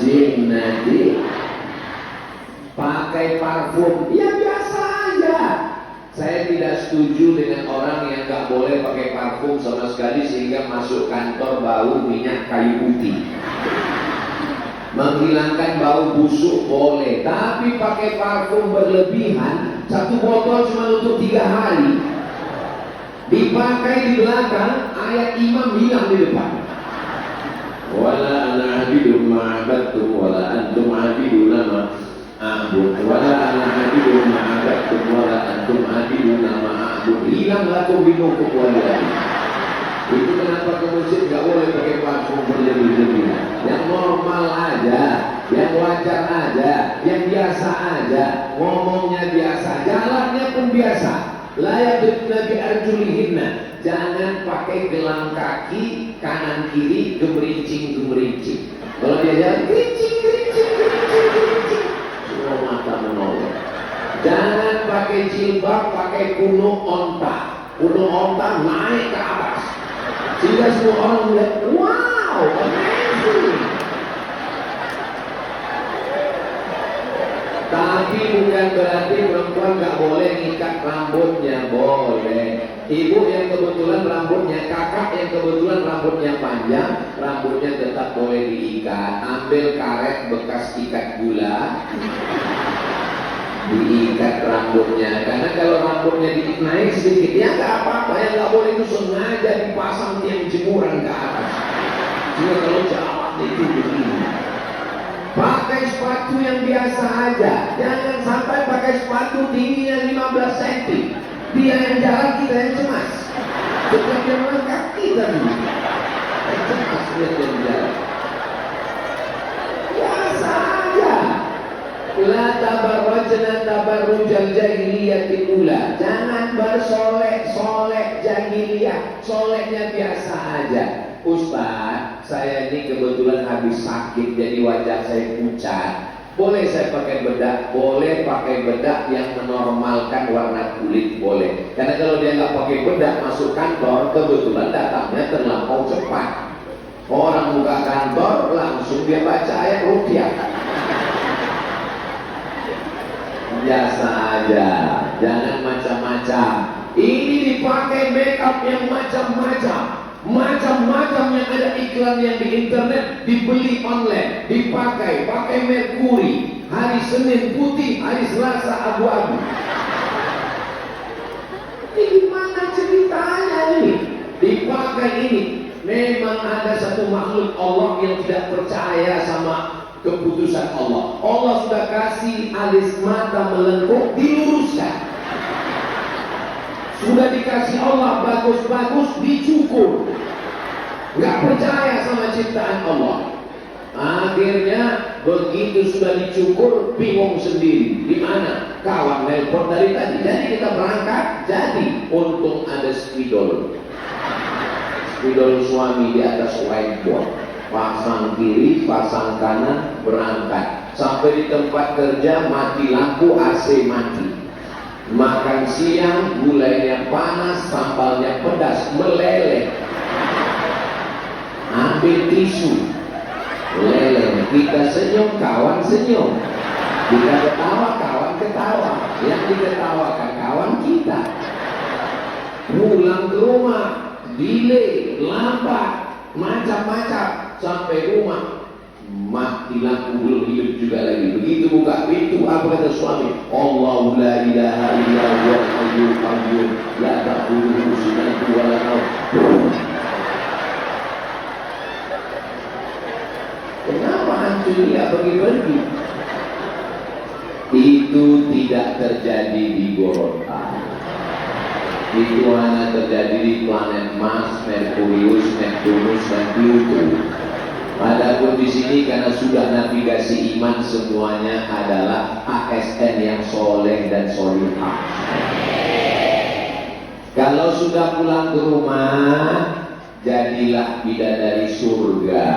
jinnati. Pakai parfum, ya biasa aja. Saya tidak setuju dengan orang yang gak boleh pakai parfum sama sekali sehingga masuk kantor bau minyak kayu putih. Menghilangkan bau busuk boleh, tapi pakai parfum berlebihan, satu botol cuma untuk 3 hari, dipakai di belakang, ayat imam hilang di depan. Wala ana abidun ma'abadtum wala antum abiduna ma'abud wala ana abidun ma'abadtum wala antum abiduna ma'abud. Hilang lakum binukum waliyadi. Itu kenapa ke masjid gak boleh pakai parfum berlebih-lebihan. Yang normal aja, yang wajar aja, yang biasa aja, ngomongnya biasa, jalannya pun biasa. Layak Nabi arjulihinna. Jangan pakai gelang kaki kanan kiri gemerincing. Kalau dia jalan gerincing. Semua mata menoleh. Jangan pakai jilbab, pakai kuno onta. Kuno onta naik ke atas. Sehingga semua orang melihat, wow, amazing. Tapi bukan berarti perempuan gak boleh ngikat rambutnya, boleh. Ibu yang kebetulan rambutnya, kakak yang kebetulan rambutnya panjang, rambutnya tetap boleh diikat. Ambil karet bekas ikat gula, diikat rambutnya. Karena kalau rambutnya naik sedikit, ya gak apa-apa. Yang gak boleh itu sengaja dipasang tiang jemuran ke atas. Cuma kalau jawab itu begini. Pakai sepatu yang biasa aja. Jangan sampai pakai sepatu tingginya 15 cm. Dia yang jalan, kita yang cemas. Setelah dia melangkah, kita dulu yang cemas, dia yang jalan. Biasa aja. La tabarrajna tabarrujal jahiliyati ula. Jangan bersolek-solek jahiliyah. Soleknya biasa aja. Ustaz, saya ini kebetulan habis sakit, jadi wajah saya pucat. Boleh saya pakai bedak? Boleh pakai bedak yang menormalkan warna kulit, boleh. Karena kalau dia nggak pakai bedak masuk kantor, kebetulan datangnya terlampau cepat. Orang buka kantor langsung dia baca ayat ruqyah. Biasa aja, jangan macam-macam. Ini dipakai makeup yang macam-macam. Macam-macam yang ada iklan yang di internet, dibeli online, dipakai, pakai merkuri. Hari Senin putih, hari Selasa abu-abu. Ini gimana ceritanya ini? Dipakai ini. Memang ada satu makhluk Allah yang tidak percaya sama keputusan Allah. Allah sudah kasih alis mata melengkung, diluruskan. Sudah dikasih Allah bagus-bagus, dicukur. Gak percaya sama ciptaan Allah. Akhirnya begitu sudah dicukur, bingung sendiri. Di mana? Kawan nelpon dari tadi. Jadi kita berangkat. Jadi untung ada spidol. Spidol suami di atas whiteboard. Pasang kiri, pasang kanan, berangkat. Sampai di tempat kerja mati lampu, AC mati. Makan siang, gulainya panas, sambalnya pedas, meleleh. Ambil tisu, meleleh. Kita senyum, kawan senyum. Kita ketawa, kawan ketawa. Yang diketawakan kawan kita. Pulang ke rumah, delay, lambat, macam-macam. Sampai rumah, mati lampu, belum hidup juga lagi. Begitu buka pintu, apa kata suami? Allahu la ilaha illa huwal hayyul qayyum la ta'khudhuhu sinatun wa la nawm. Kenapa antum dia pergi-pergi? Itu tidak terjadi di Gorontalo. Itu hanya terjadi di planet Mars, Merkurius, Neptunus, dan Pluto. Adapun di sini karena sudah navigasi iman, semuanya adalah ASN yang soleh dan solihah. Kalau sudah pulang ke rumah, jadilah bidadari surga.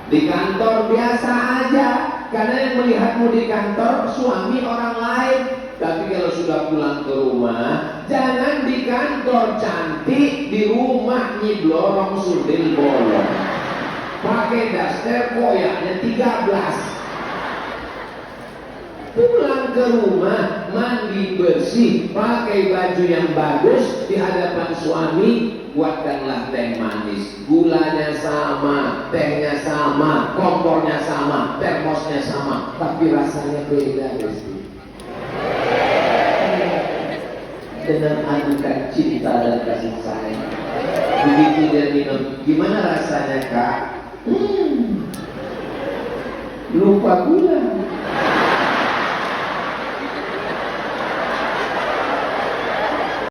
Di kantor biasa aja, karena yang melihatmu di kantor suami orang lain. Tapi kalau sudah pulang ke rumah, jangan di kantor cantik, di rumah nyiblorong sudil bolong. Pakai daster koyaknya 13. bekas. Pulang ke rumah, mandi bersih, pakai baju yang bagus, di hadapan suami, buatkanlah teh manis. Gulanya sama, tehnya sama, kompornya sama, termosnya sama, tapi rasanya beda, Gusti. Dengan adukan cinta dan kasih sayang. Begitu dia minum, gimana rasanya, Kak? Lupa gula.